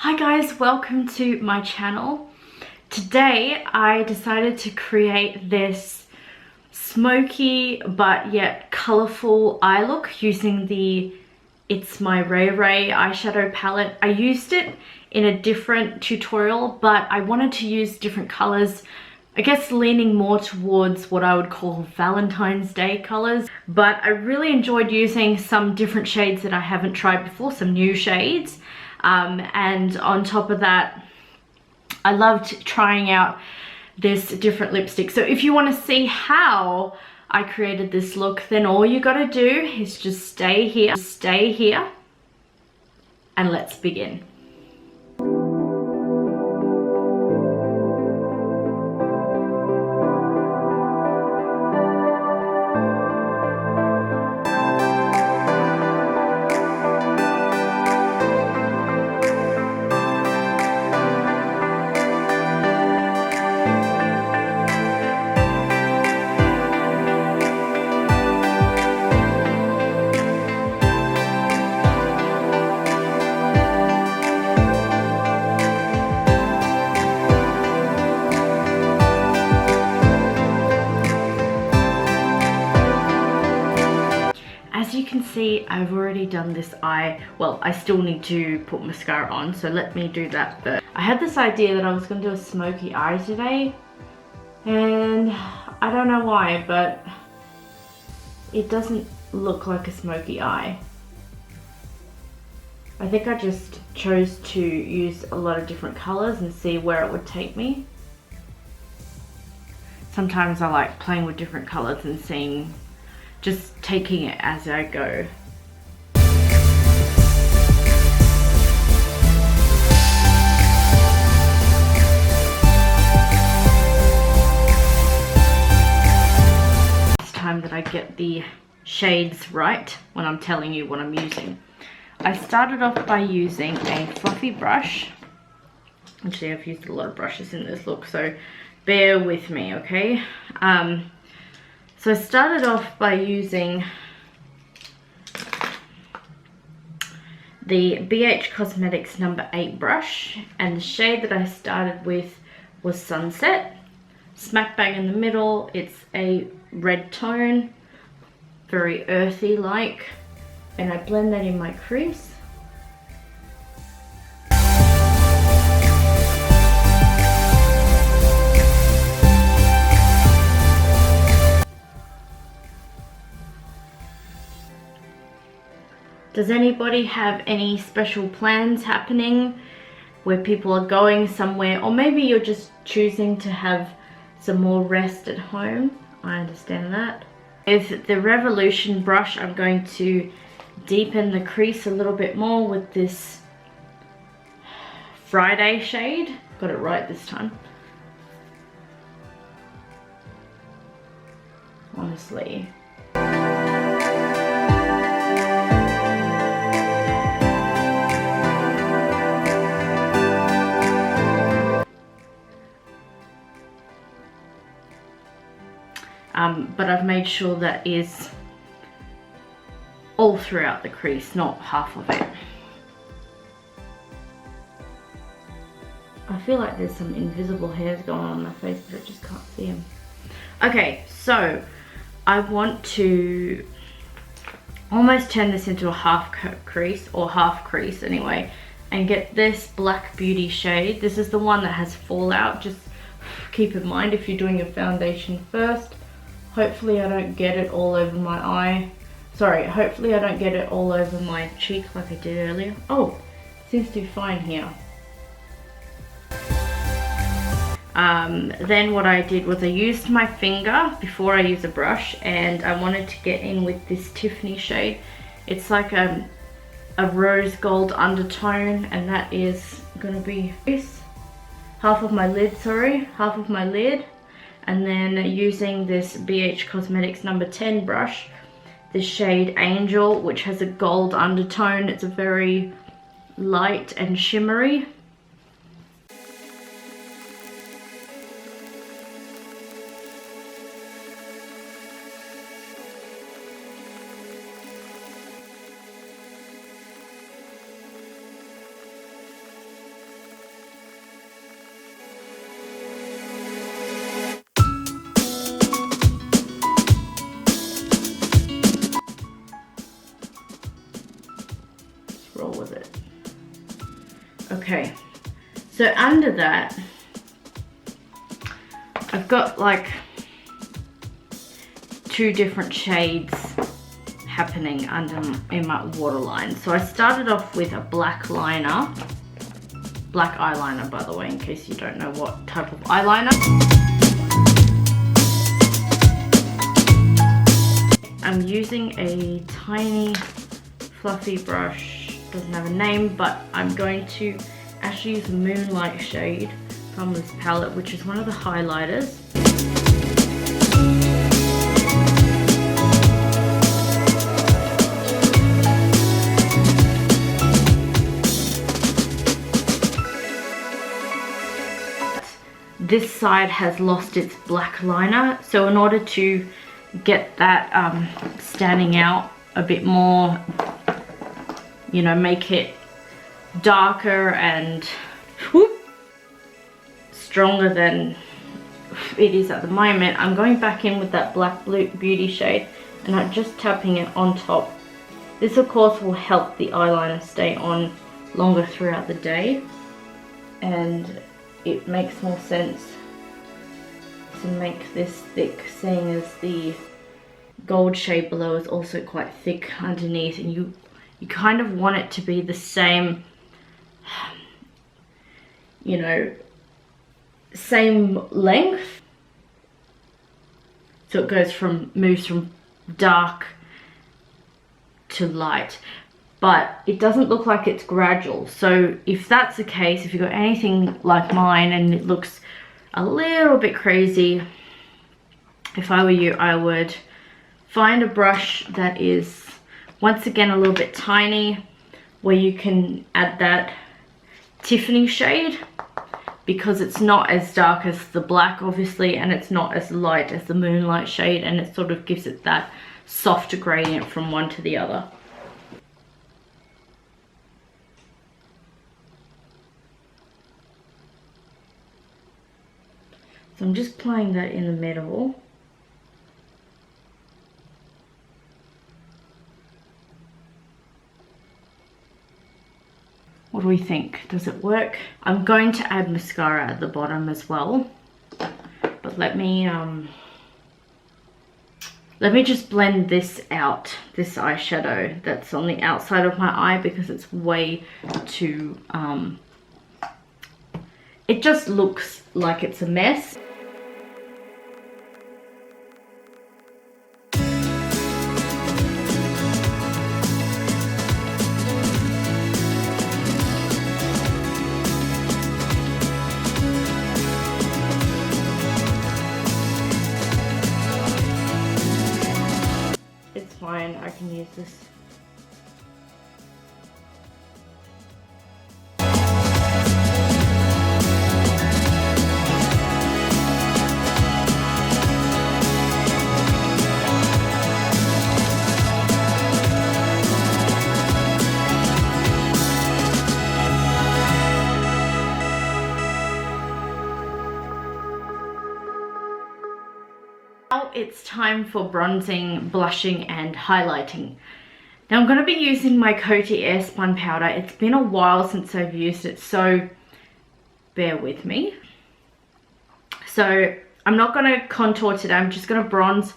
Hi guys, welcome to my channel. Today I decided to create this smoky but yet colourful eye look using it's my RayeRaye eyeshadow palette. I used it in a different tutorial, but I wanted to use different colours, I guess leaning more towards what I would call Valentine's Day colours. But I really enjoyed using some different shades that I haven't tried before, some new shades. And on top of that, I loved trying out this different lipstick. So if you want to see how I created this look, then all you got to do is just stay here, and let's begin. As you can see, I've already done this eye. Well, I still need to put mascara on, so let me do that first. I had this idea that I was going to do a smoky eye today, and I don't know why, but it doesn't look like a smoky eye. I think I just chose to use a lot of different colors and see where it would take me. Sometimes I like playing with different colors and seeing, just taking it as I go. It's time that I get the shades right when I'm telling you what I'm using. I started off by using a fluffy brush. Actually, I've used a lot of brushes in this look, so bear with me, okay? So I started off by using the BH Cosmetics number 8 brush, and the shade that I started with was Sunset. Smack bang in the middle, it's a red tone, very earthy like, and I blend that in my crease. Does anybody have any special plans happening where people are going somewhere, or maybe you're just choosing to have some more rest at home? I understand that. With the Revolution brush, I'm going to deepen the crease a little bit more with this Friday shade. Got it right this time. Honestly. But I've made sure that is all throughout the crease, not half of it. I feel like there's some invisible hairs going on my face, but I just can't see them. Okay, so I want to almost turn this into a half crease, or half crease anyway, and get this Black Beauty shade. This is the one that has fallout. Just keep in mind if you're doing your foundation first. Hopefully I don't get it all over my eye. Sorry, hopefully I don't get it all over my cheek like I did earlier. Oh, seems to be fine here. Then what I did was I used my finger before I use a brush, and I wanted to get in with this Tiffany shade. It's like a rose gold undertone, and that is gonna be this. Half of my lid. And then using this BH Cosmetics number 10 brush, the shade Angel, which has a gold undertone. It's a very light and shimmery. Okay, so under that, I've got like 2 different shades happening in my waterline. So I started off with a black liner, black eyeliner by the way, in case you don't know what type of eyeliner. I'm using a tiny fluffy brush, doesn't have a name, but I'm going to actually use a Moonlight shade from this palette, which is one of the highlighters. This side has lost its black liner, so in order to get that standing out a bit more, you know, make it darker and stronger than it is at the moment, I'm going back in with that Black Beauty shade and I'm just tapping it on top. This of course will help the eyeliner stay on longer throughout the day, and it makes more sense to make this thick, seeing as the gold shade below is also quite thick underneath, and you kind of want it to be the same, you know, same length, so it moves from dark to light, but it doesn't look like it's gradual. So if that's the case, if you've got anything like mine and it looks a little bit crazy, if I were you, I would find a brush that is once again a little bit tiny, where you can add that Tiffany shade, because it's not as dark as the black obviously, and it's not as light as the Moonlight shade, and it sort of gives it that softer gradient from one to the other. So I'm just applying that in the middle. What do we think? Does it work? I'm going to add mascara at the bottom as well, but let me just blend this out, this eyeshadow that's on the outside of my eye, because it's way too, it just looks like it's a mess. Fine, I can use this. Now it's time for bronzing, blushing and highlighting. Now I'm going to be using my Coty airspun powder. It's been a while since I've used it, so bear with me. So I'm not going to contour today, I'm just going to bronze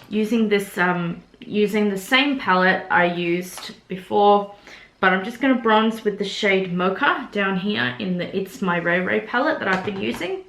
using this, using the same palette I used before, but I'm just going to bronze with the shade Mocha down here in the It's My RayeRaye palette that I've been using.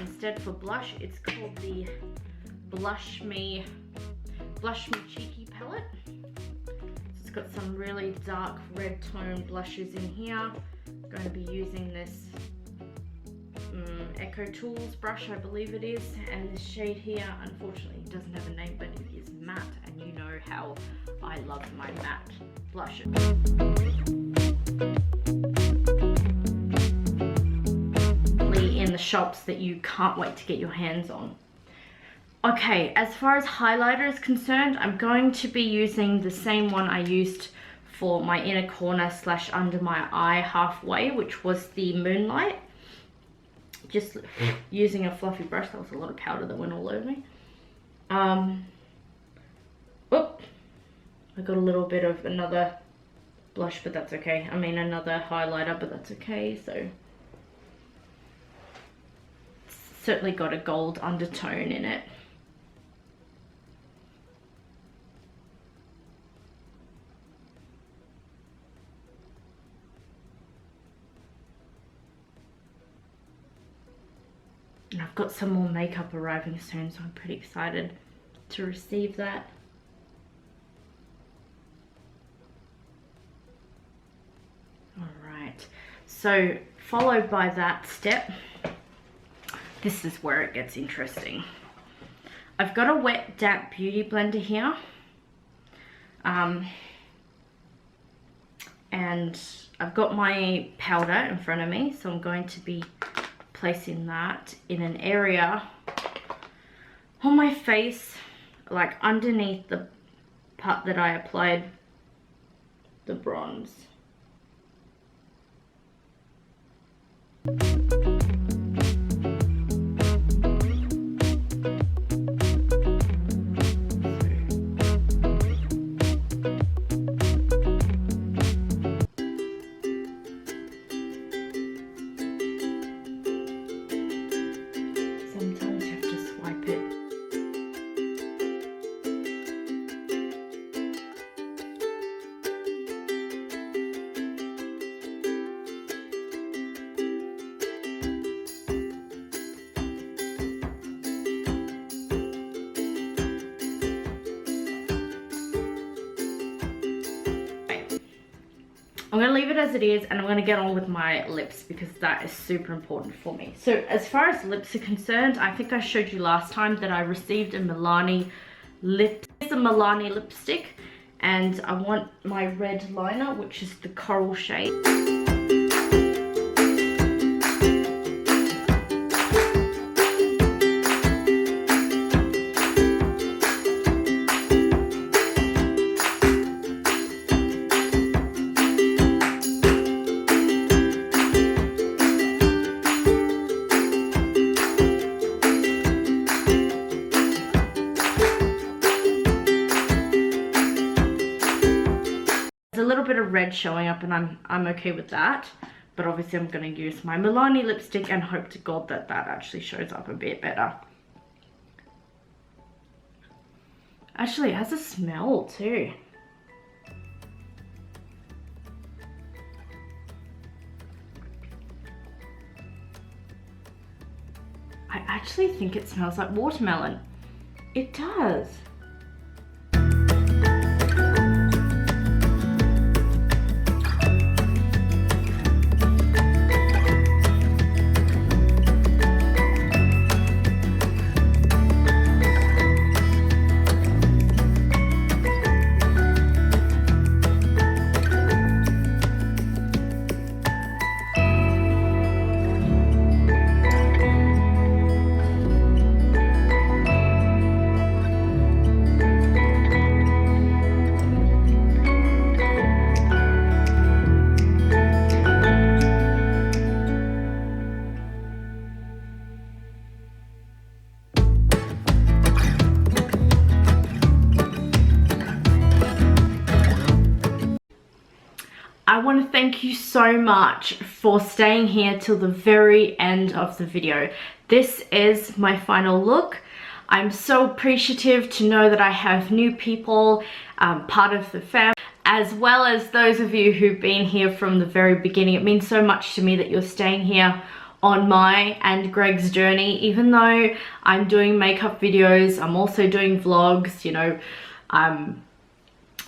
Instead for blush, it's called the Blush Me Cheeky palette. So it's got some really dark red tone blushes in here. I'm going to be using this Echo Tools brush, I believe it is, and this shade here, unfortunately it doesn't have a name, but it is matte, and you know how I love my matte blushes. In the the shops that you can't wait to get your hands on. Okay, as far as highlighter is concerned, I'm going to be using the same one I used for my inner corner / under my eye halfway, which was the Moonlight. Just using a fluffy brush. That was a lot of powder that went all over me. Oop, I got a little bit of another blush, but that's okay. I mean another highlighter, but that's okay. So certainly got a gold undertone in it. And I've got some more makeup arriving soon, so I'm pretty excited to receive that. Alright, so followed by that step, this is where it gets interesting. I've got a wet damp beauty blender here. And I've got my powder in front of me, so I'm going to be placing that in an area on my face, like underneath the part that I applied the bronze. Sometimes you have to swipe it. I'm going to leave it as it is, and I'm going to get on with my lips because that is super important for me. So as far as lips are concerned, I think I showed you last time that I received a Milani lipstick, and I want my red liner, which is the coral shade. A little bit of red showing up, and I'm okay with that, but obviously I'm going to use my Milani lipstick and hope to God that that actually shows up a bit better. Actually, it has a smell too. I actually think it smells like watermelon. It does. I want to thank you so much for staying here till the very end of the video. This is my final look. I'm so appreciative to know that I have new people, part of the family, as well as those of you who've been here from the very beginning. It means so much to me that you're staying here on my and Greg's journey. Even though I'm doing makeup videos, I'm also doing vlogs, you know,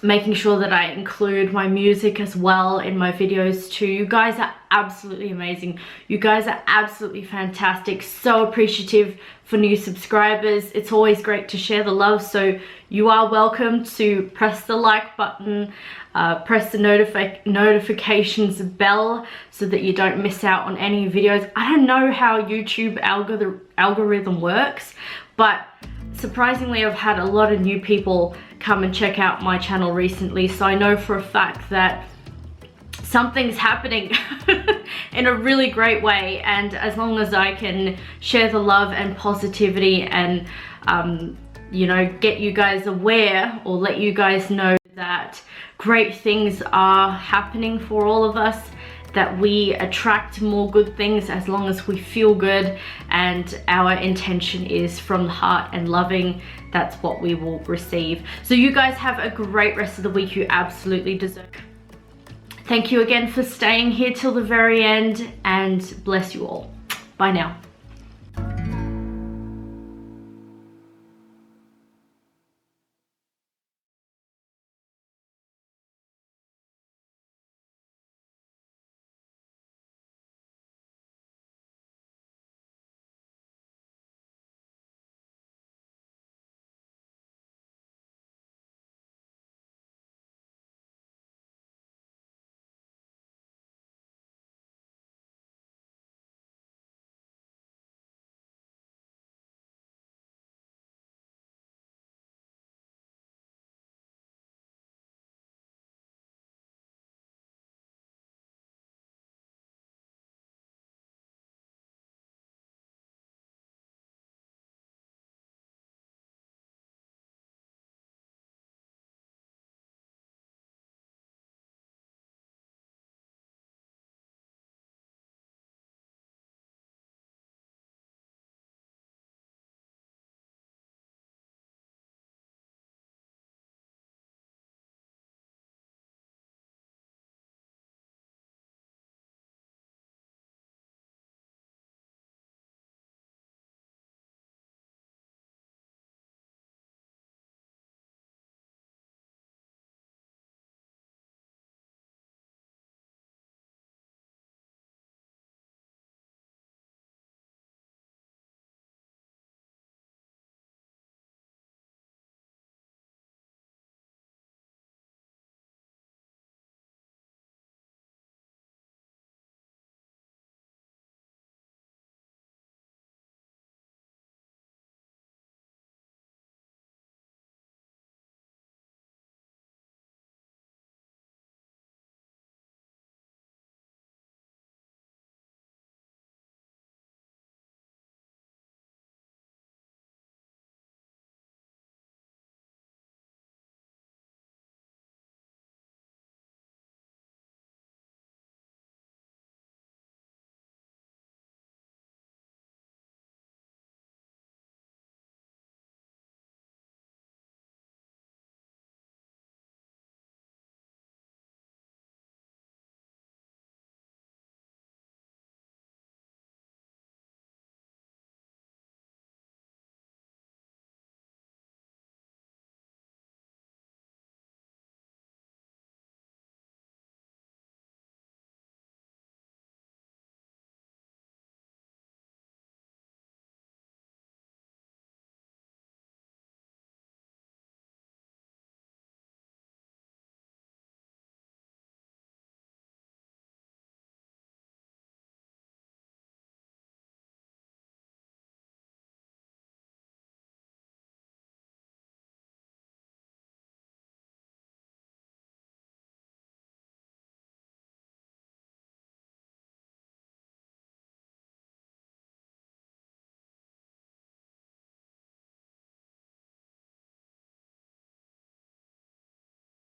making sure that I include my music as well in my videos too. You guys are absolutely amazing. You guys are absolutely fantastic. So appreciative for new subscribers. It's always great to share the love, so you are welcome to press the like button, press the notifications bell so that you don't miss out on any videos. I don't know how YouTube algorithm works, but surprisingly I've had a lot of new people come and check out my channel recently, so I know for a fact that something's happening in a really great way. And as long as I can share the love and positivity and you know, get you guys aware or let you guys know that great things are happening for all of us, that we attract more good things as long as we feel good and our intention is from the heart and loving, that's what we will receive. So you guys have a great rest of the week. You absolutely deserve it. Thank you again for staying here till the very end, and bless you all. Bye now.